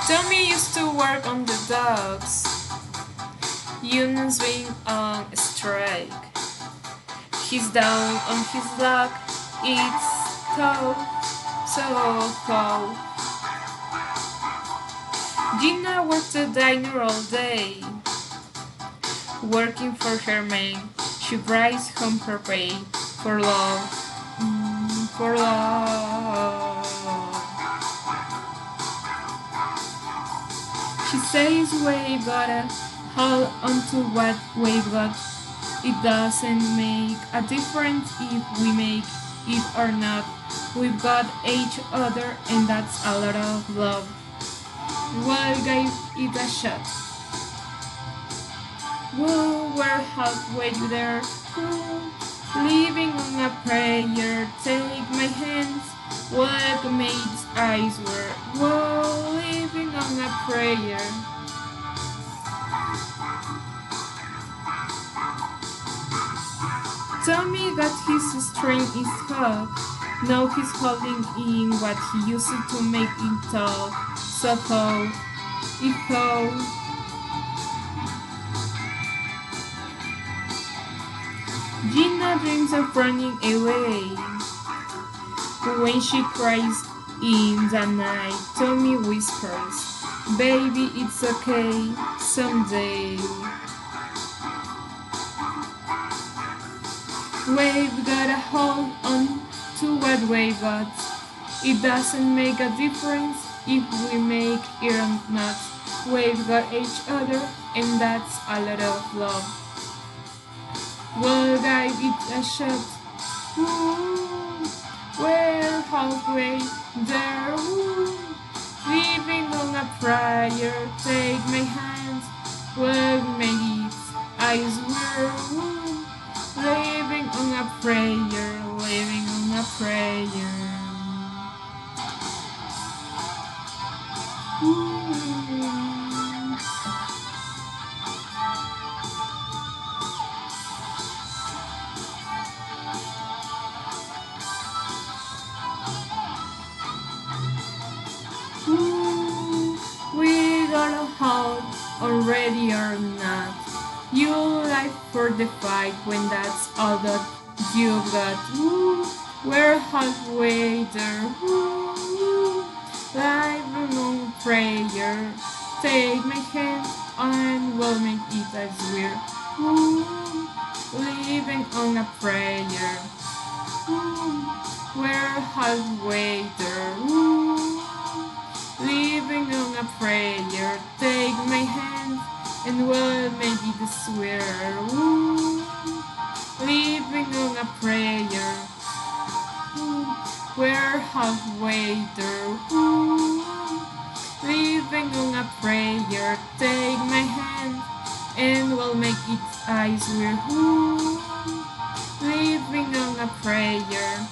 Tommy used to work on the docks. Unions being on strike. He's down on his luck. It's tough, so cold. Gina works the diner all day, working for her man. She brings home her pay for love, for love. She says we gotta hold on to what we've got. It doesn't make a difference if we make it or not. We've got each other, and that's a lot of love. We'll give it a shot. Whoa, we're halfway there. Whoa, living on a prayer. Take my hands. What mates eyes were. Whoa, living on a prayer. Tommy got his string is hot. Now he's holding in what he used to make it talk. So how, if how. Gina dreams of running away. When she cries in the night, Tommy whispers, "Baby, it's okay, someday." We've gotta hold on to what we got. It doesn't make a difference if we make it or not. We've got each other, and that's a lot of love. We'll give it a shot. Ooh, we're halfway there. Ooh, living on a prayer. Take my hands. We'll make it. I swear. Ooh, living on a prayer. Living on a prayer. Ooh. Ooh, we got a hold already or not. You live for the fight when that's all that you got. Ooh, we're halfway there. Ooh, live on prayer. Take my hand and we'll make it as we're. Ooh, living on a prayer. Ooh, we're halfway there. Ooh, living on a prayer. Take my hand and we'll make it swear. Ooh, living on a prayer. Ooh, we're halfway there. Ooh, living on a prayer. Take my hand and we'll make it I swear. Ooh, living on a prayer.